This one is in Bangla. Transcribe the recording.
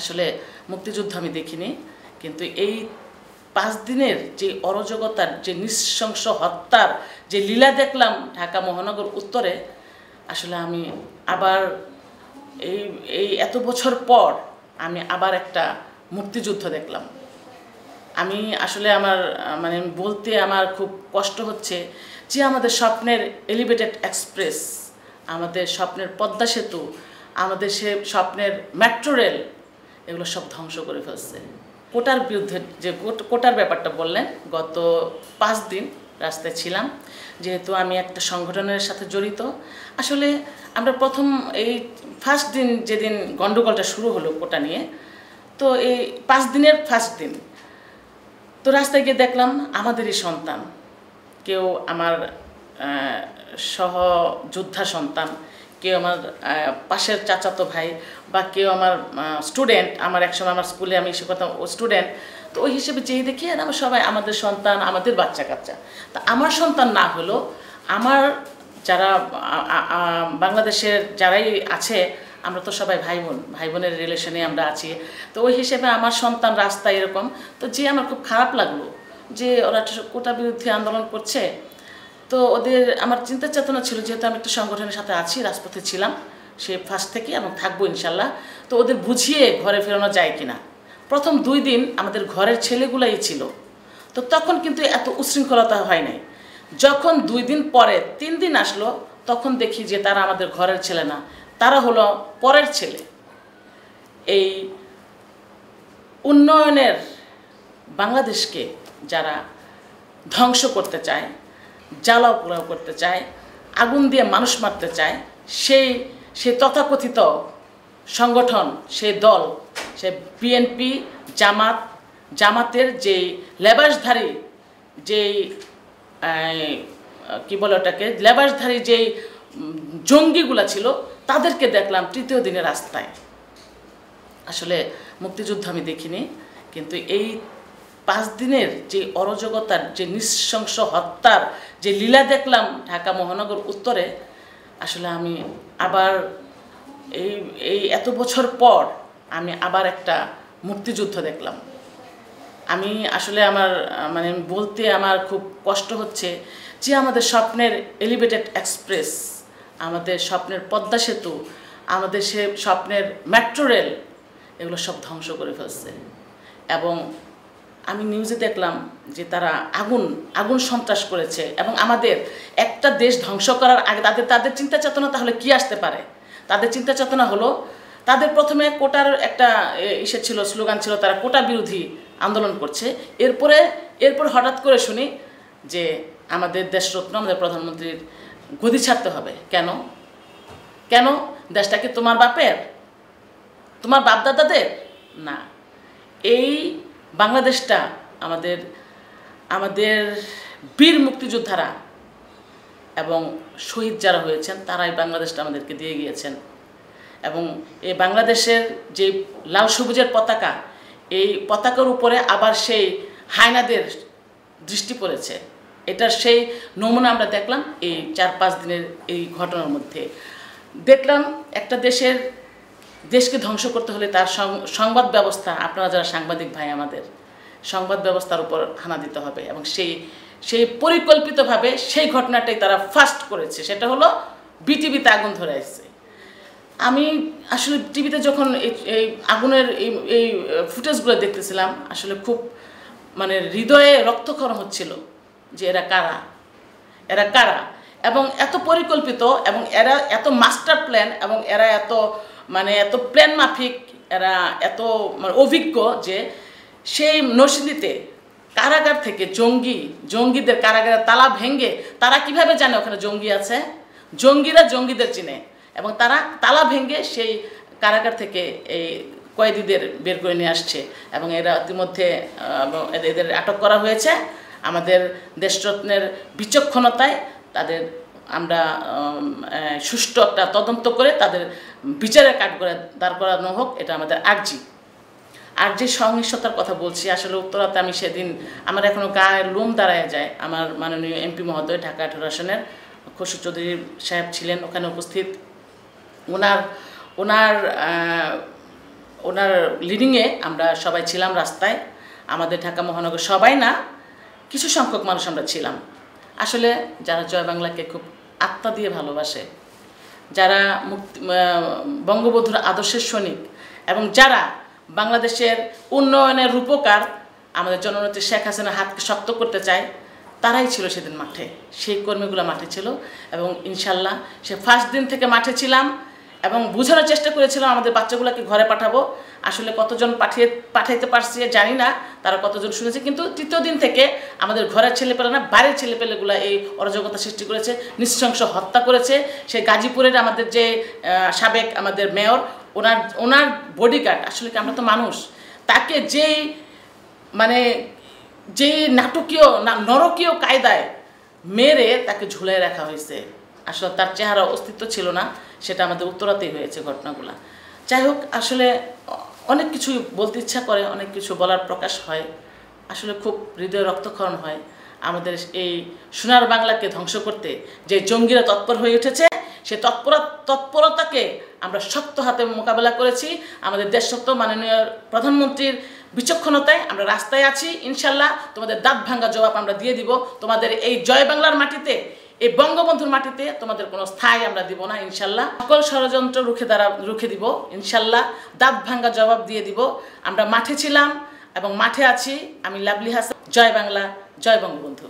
আসলে মুক্তিযুদ্ধ আমি দেখিনি, কিন্তু এই 5 দিনের যে অরাজকতার, যে নৃশংস হত্যার যে লীলা দেখলাম ঢাকা মহানগর উত্তরে, আসলে আমি আবার এই এত বছর পর আমি আবার একটা মুক্তিযুদ্ধ দেখলাম। আমি আসলে আমার বলতে আমার খুব কষ্ট হচ্ছে যে আমাদের স্বপ্নের এলিভেটেড এক্সপ্রেস, আমাদের স্বপ্নের পদ্মা সেতু, আমাদের সে স্বপ্নের মেট্রো রেল, এগুলো সব ধ্বংস করে ফেলছে। কোটার বিরুদ্ধে যে কোটার ব্যাপারটা বললেন, গত 5 দিন রাস্তায় ছিলাম, যেহেতু আমি একটা সংগঠনের সাথে জড়িত। আসলে আমরা প্রথম এই ফার্স্ট দিন যেদিন গণ্ডগোলটা শুরু হলো কোটা নিয়ে, তো এই 5 দিনের ফার্স্ট দিন তো রাস্তায় গিয়ে দেখলাম আমাদেরই সন্তান, কেউ আমার সহযোদ্ধা সন্তান, কেউ আমার পাশের চাচাতো ভাই, বা কেউ আমার স্টুডেন্ট, আমার একসময় আমার স্কুলে আমি শিখতাম ও স্টুডেন্ট। তো ওই হিসেবে যেই দেখি আর আমরা সবাই আমাদের সন্তান, আমাদের বাচ্চা কাচ্চা। তা আমার সন্তান না হলো, আমার যারা বাংলাদেশের যারাই আছে, আমরা তো সবাই ভাই বোনের রিলেশনে আমরা আছি। তো ওই হিসেবে আমার সন্তান রাস্তায় এরকম, তো যে আমার খুব খারাপ লাগলো যে ওরা কোটা বিরুদ্ধে আন্দোলন করছে। তো ওদের আমার চিন্তা চেতনা ছিল, যেহেতু আমি একটা সংগঠনের সাথে আছি, রাজপথে ছিলাম সে ফার্স্ট থেকে এবং থাকবো ইনশাল্লাহ। তো ওদের বুঝিয়ে ঘরে ফেরানো যায় কিনা। প্রথম 2 দিন আমাদের ঘরের ছেলেগুলাই ছিল, তো তখন কিন্তু এত উশৃঙ্খলতা হয় নাই। যখন 2 দিন পরে 3 দিন আসলো, তখন দেখি যে তারা আমাদের ঘরের ছেলে না, তারা হলো পরের ছেলে। এই উন্নয়নের বাংলাদেশকে যারা ধ্বংস করতে চায়, জ্বালাও পোড়াও করতে চায়, আগুন দিয়ে মানুষ মারতে চায়, সেই তথাকথিত সংগঠন, সেই দল, সে বিএনপি, জামাতের যেই লেবাসধারী, যেই কি বলে ওটাকে, লেবাসধারী যেই জঙ্গিগুলা ছিল, তাদেরকে দেখলাম 3য় দিনে রাস্তায়। আসলে মুক্তিযুদ্ধ আমি দেখিনি, কিন্তু এই 5 দিনের যে অরাজকতার, যে নৃশংস হত্যার যে লীলা দেখলাম ঢাকা মহানগর উত্তরে, আসলে আমি আবার এই এত বছর পর আমি আবার একটা মুক্তিযুদ্ধ দেখলাম। আমি আসলে আমার বলতে আমার খুব কষ্ট হচ্ছে যে আমাদের স্বপ্নের এলিভেটেড এক্সপ্রেস, আমাদের স্বপ্নের পদ্মা সেতু, আমাদের সে স্বপ্নের মেট্রো রেল, এগুলো সব ধ্বংস করে ফেলছে। এবং আমি নিউজে দেখলাম যে তারা আগুন সন্ত্রাস করেছে। এবং আমাদের একটা দেশ ধ্বংস করার আগে তাদের চিন্তা চেতনা তাহলে কি আসতে পারে? তাদের চিন্তা চেতনা হলো, তাদের প্রথমে কোটার একটা ছিল, স্লোগান ছিল, তারা কোটা বিরোধী আন্দোলন করছে। এরপর হঠাৎ করে শুনি যে আমাদের দেশরত্ন, আমাদের প্রধানমন্ত্রীর গদি ছাড়তে হবে। কেন? দেশটা কি তোমার বাপের, তোমার বাপদাদাদের? না, এই বাংলাদেশটা আমাদের বীর মুক্তিযোদ্ধারা এবং শহীদ যারা হয়েছেন, তারাই বাংলাদেশটা আমাদেরকে দিয়ে গিয়েছেন। এবং এই বাংলাদেশের যে লাল সবুজের পতাকা, এই পতাকার উপরে আবার সেই হায়নাদের দৃষ্টি পড়েছে। এটার সেই নমুনা আমরা দেখলাম এই 4-5 দিনের এই ঘটনার মধ্যে। দেখলাম একটা দেশকে ধ্বংস করতে হলে তার সংবাদ ব্যবস্থা, আপনারা যারা সাংবাদিক ভাই, আমাদের সংবাদ ব্যবস্থার উপর হানা দিতে হবে। এবং সেই পরিকল্পিতভাবে সেই ঘটনাটাই তারা ফার্স্ট করেছে, সেটা হলো বিটিভিতে আগুন ধরে আসছে। আমি আসলে টিভিতে যখন এই আগুনের এই ফুটেজগুলো দেখতেছিলাম, আসলে খুব হৃদয়ে রক্তক্ষরণ হচ্ছিল যে এরা কারা, এবং এত পরিকল্পিত, এবং এরা এত মাস্টার প্ল্যান, এবং এরা এত প্ল্যান মাফিক, এরা এত অভিজ্ঞ যে সেই নরসিংদীতে কারাগার থেকে জঙ্গিদের কারাগারের তালা ভেঙে, তারা কিভাবে জানে ওখানে জঙ্গি আছে? জঙ্গিরা জঙ্গিদের চিনে, এবং তারা তালা ভেঙে সেই কারাগার থেকে এই কয়েদিদের বের করে নিয়ে আসছে। এবং এরা ইতিমধ্যে এদের আটক করা হয়েছে। আমাদের দেশরত্নের বিচক্ষণতায় তাদের আমরা সুষ্ঠু একটা তদন্ত করে তাদের বিচারের কাঠগড়ায় দাঁড় করানো হোক, এটা আমাদের আর্জি। আর যে সহিংসতার কথা বলছি, আসলে উত্তরাতে আমি সেদিন আমার এখনও গায়ের লোম দাঁড়ায় যায়। আমার মাননীয় এমপি মহোদয়, ঢাকা 18 আসনের খসরু চৌধুরী সাহেব ছিলেন ওখানে উপস্থিত। ওনার ওনার লিডিংয়ে আমরা সবাই ছিলাম রাস্তায়। আমাদের ঢাকা মহানগর সবাই না, কিছু সংখ্যক মানুষ আমরা ছিলাম। আসলে যারা জয় বাংলাকে খুব আত্মা দিয়ে ভালোবাসে, যারা বঙ্গবন্ধুর আদর্শের সৈনিক এবং যারা বাংলাদেশের উন্নয়নের রূপকার আমাদের জননেত্রী শেখ হাসিনার হাতকে শক্ত করতে চায়, তারাই ছিল সেদিন মাঠে। সেই কর্মীগুলো মাঠে ছিল এবং ইনশাল্লাহ সে ফার্স্ট দিন থেকে মাঠে ছিলাম এবং বোঝানোর চেষ্টা করেছিলাম আমাদের বাচ্চাগুলোকে ঘরে পাঠাবো। আসলে কতজন পাঠাইতে পারছি জানি না, তারা কতজন শুনেছে, কিন্তু তৃতীয় দিন থেকে আমাদের ঘরের ছেলেপেলে না, বাইরের ছেলেপেলেগুলো এই অরাজকতা সৃষ্টি করেছে, নৃশংস হত্যা করেছে। সেই গাজীপুরের আমাদের যে সাবেক আমাদের মেয়র, ওনার বডিগার্ড, আসলে কি আমরা তো মানুষ, তাকে যেই মানে যেই নাটকীয় নরকীয় কায়দায় মেরে তাকে ঝুলাই রাখা হয়েছে। আসলে তার চেহারা অস্তিত্ব ছিল না, সেটা আমাদের উত্তরাতেই হয়েছে ঘটনাগুলো। যাই হোক, আসলে অনেক কিছু বলতে ইচ্ছা করে, অনেক কিছু বলার প্রকাশ হয়, আসলে খুব হৃদয় রক্তক্ষরণ হয়। আমাদের এই সোনার বাংলাকে ধ্বংস করতে যে জঙ্গিরা তৎপর হয়ে উঠেছে, সে তৎপরতাকে আমরা শক্ত হাতে মোকাবেলা করেছি। আমাদের দেশরত্ন মাননীয় প্রধানমন্ত্রীর বিচক্ষণতায় আমরা রাস্তায় আছি। ইনশাল্লাহ তোমাদের দাঁত ভাঙ্গা জবাব আমরা দিয়ে দিব। তোমাদের এই জয় বাংলার মাটিতে, এই বঙ্গবন্ধুর মাটিতে তোমাদের কোনো স্থায়ী আমরা দিব না ইনশাল্লাহ। সকল ষড়যন্ত্র রুখে দিব ইনশাল্লাহ, দাঁত ভাঙ্গা জবাব দিয়ে দিব। আমরা মাঠে ছিলাম এবং মাঠে আছি। আমি লাভলি হাসান। জয় বাংলা, জয় বঙ্গবন্ধু।